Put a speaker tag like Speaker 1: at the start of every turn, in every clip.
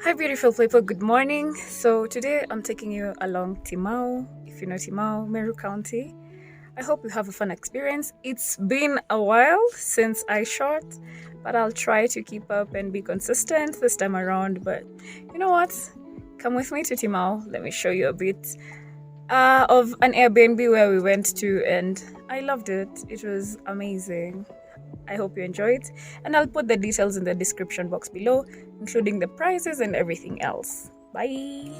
Speaker 1: Hi, beautiful people. Good morning. So today I'm taking you along Timau. If you know Timau, Meru County. I hope you have a fun experience. It's been a while since I shot, but I'll try to keep up and be consistent this time around. But you know what? Come with me to Timau. Let me show you a bit of an Airbnb where we went to, and I loved it. It was amazing. I hope you enjoy it, and I'll put the details in the description box below, including the prices and everything else. Bye!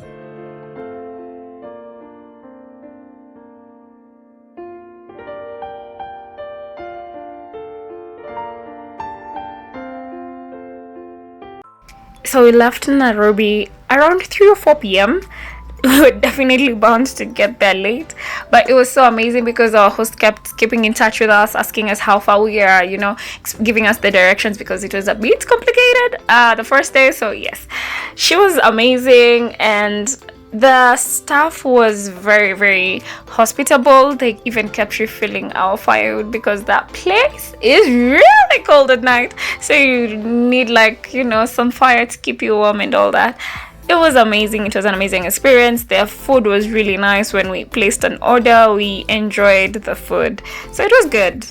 Speaker 1: So we left Nairobi around 3 or 4 p.m. We were definitely bound to get there late, but it was so amazing because our host kept keeping in touch with us, asking us how far we are, giving us the directions because it was a bit complicated the first day. So yes, she was amazing, and the staff was very, very hospitable. They even kept refilling our firewood because that place is really cold at night, so you need some fire to keep you warm and all that. It was amazing. It was an amazing experience. Their food was really nice. When we placed an order, we enjoyed the food, so it was good.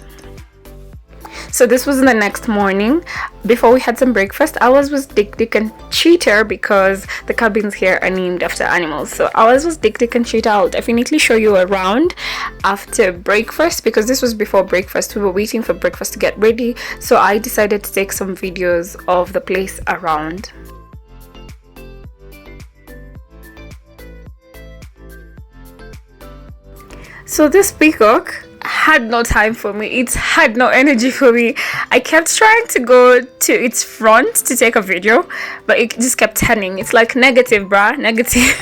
Speaker 1: So this was the next morning. Before we had some breakfast, ours was Dick and Cheetah because the cabins here are named after animals. So ours was Dick and Cheetah. I'll definitely show you around after breakfast because this was before breakfast. We were waiting for breakfast to get ready, so I decided to take some videos of the place around. So this peacock had no time for me. It had no energy for me. I kept trying to go to its front to take a video, but it just kept turning. It's like negative, bruh. Negative.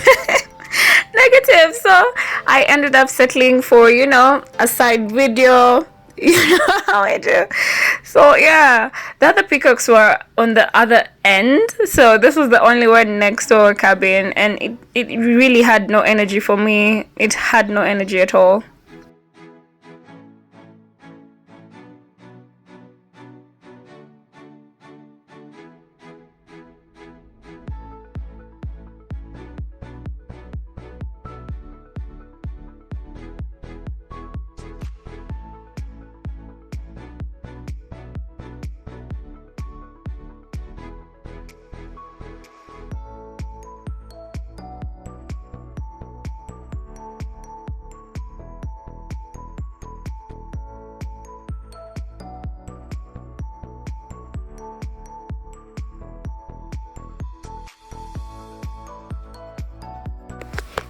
Speaker 1: Negative. So I ended up settling for, a side video. You know how I do. So yeah, the other peacocks were on the other end. So this was the only one next to our cabin, and it really had no energy for me. It had no energy at all.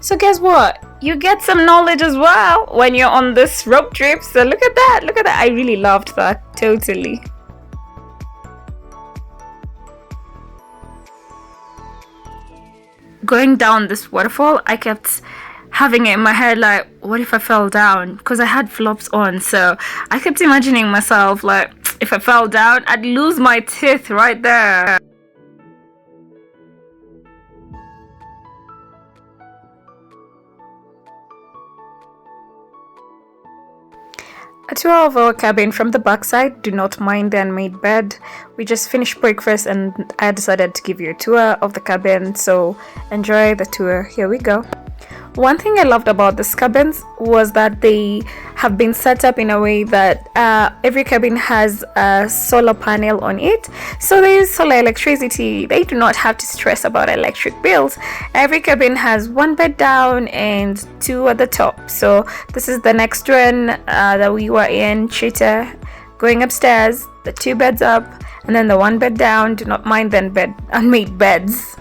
Speaker 1: So guess what? You get some knowledge as well when you're on this road trip. So look at that. Look at that. I really loved that. Totally. Going down this waterfall, I kept having it in my head like, what if I fell down? Because I had flops on. So I kept imagining myself like, if I fell down, I'd lose my teeth right there. A tour of our cabin from the backside. Do not mind the unmade bed. We just finished breakfast and I decided to give you a tour of the cabin, so enjoy the tour. Here we go. One thing I loved about these cabins was that they have been set up in a way that every cabin has a solar panel on it, so there is solar electricity. They do not have to stress about electric bills. Every cabin has one bed down and two at the top. So this is the next one that we were in, Cheetah. Going upstairs, the 2 beds up and then the 1 bed down. Do not mind the unmade beds.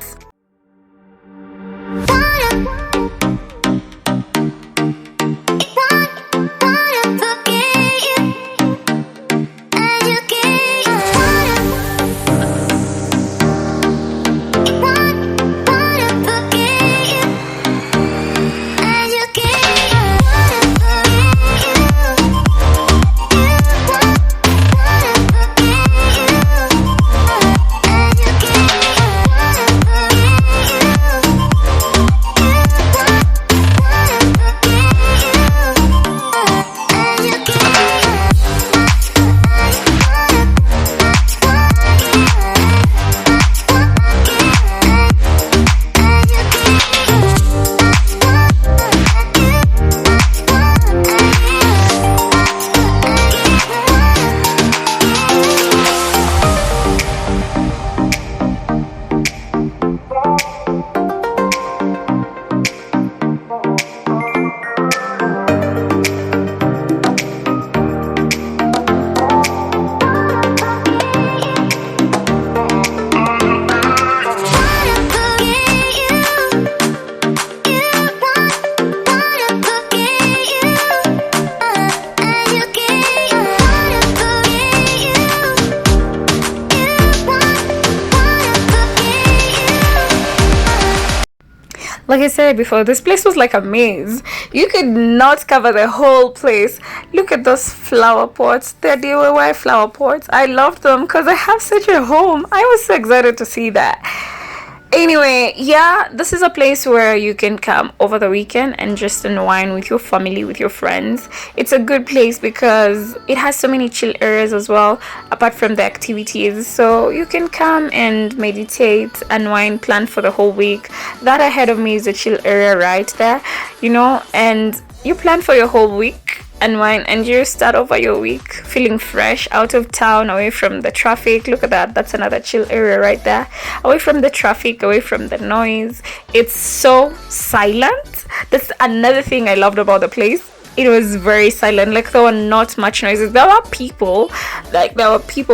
Speaker 1: Like I said before, this place was like a maze. You could not cover the whole place. Look at those flower pots. They're DIY flower pots. I loved them because I have such a home. I was so excited to see that. Anyway, yeah, this is a place where you can come over the weekend and just unwind with your family, with your friends. It's a good place because it has so many chill areas as well, apart from the activities. So you can come and meditate, unwind, plan for the whole week. That ahead of me is a chill area right there, and you plan for your whole week, unwind, and you start over your week feeling fresh, out of town, away from the traffic. Look at that, that's another chill area right there, away from the traffic, away from the noise. It's so silent. That's another thing I loved about the place. It was very silent. Like, there were not much noises. There were people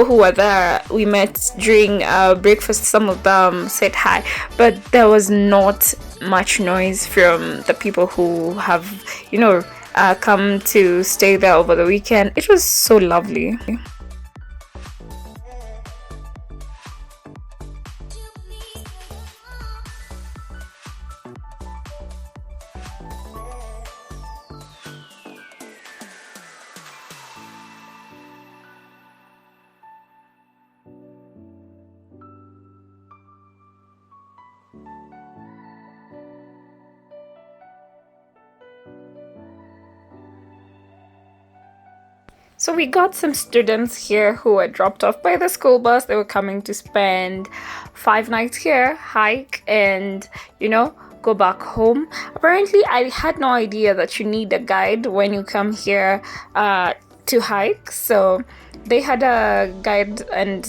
Speaker 1: who were there. We met during breakfast. Some of them said hi, but there was not much noise from the people who have come to stay there over the weekend. It was so lovely. So we got some students here who were dropped off by the school bus. They were coming to spend 5 nights here, hike, and go back home. Apparently, I had no idea that you need a guide when you come here to hike. So they had a guide and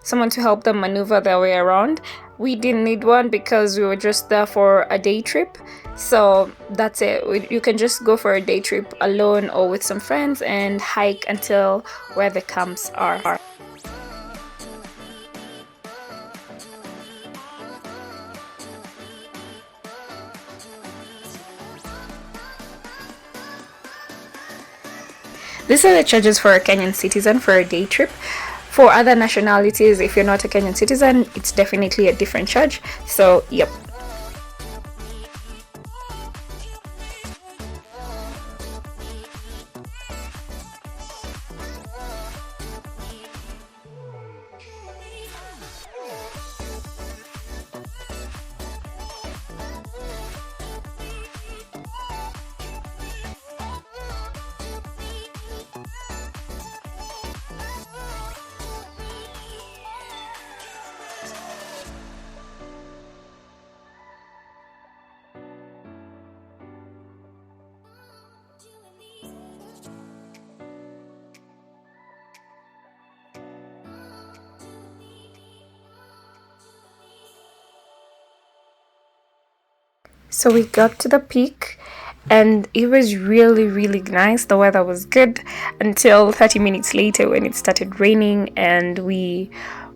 Speaker 1: someone to help them maneuver their way around. We didn't need one because we were just there for a day trip. So that's it. You can just go for a day trip alone or with some friends and hike until where the camps are. These are the charges for a Kenyan citizen for a day trip. For other nationalities, if you're not a Kenyan citizen, it's definitely a different charge. So, yep. So we got to the peak and it was really, really nice. The weather was good until 30 minutes later when it started raining, and we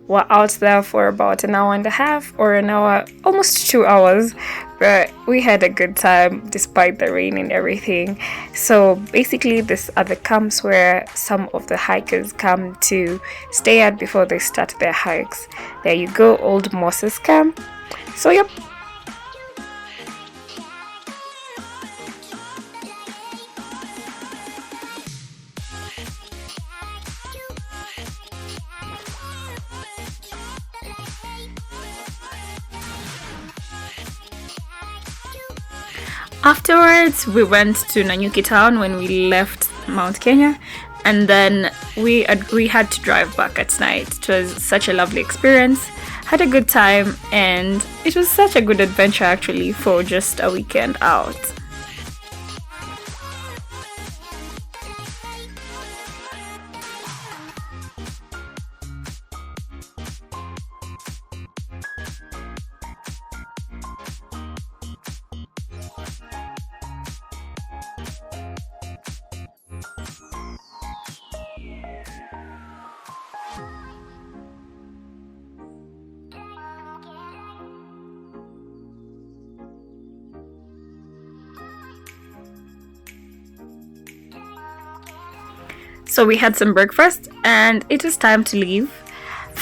Speaker 1: were out there for about an hour and a half or an hour, almost 2 hours, but we had a good time despite the rain and everything. So basically, these are the camps where some of the hikers come to stay at before they start their hikes. There you go, Old Moses Camp. So yep. Afterwards, we went to Nanyuki town when we left Mt.Kenya, and then we had to drive back at night. It was such a lovely experience. Had a good time, and it was such a good adventure actually for just a weekend out. So we had some breakfast and it was time to leave.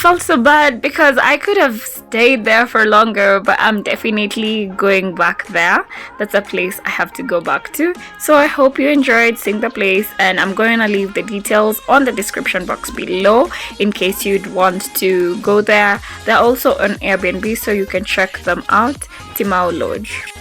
Speaker 1: felt so bad because I could have stayed there for longer, but I'm definitely going back there. That's a place I have to go back to. So I hope you enjoyed seeing the place, and I'm going to leave the details on the description box below in case you'd want to go there. They're also on Airbnb, so you can check them out. Timau Lodge.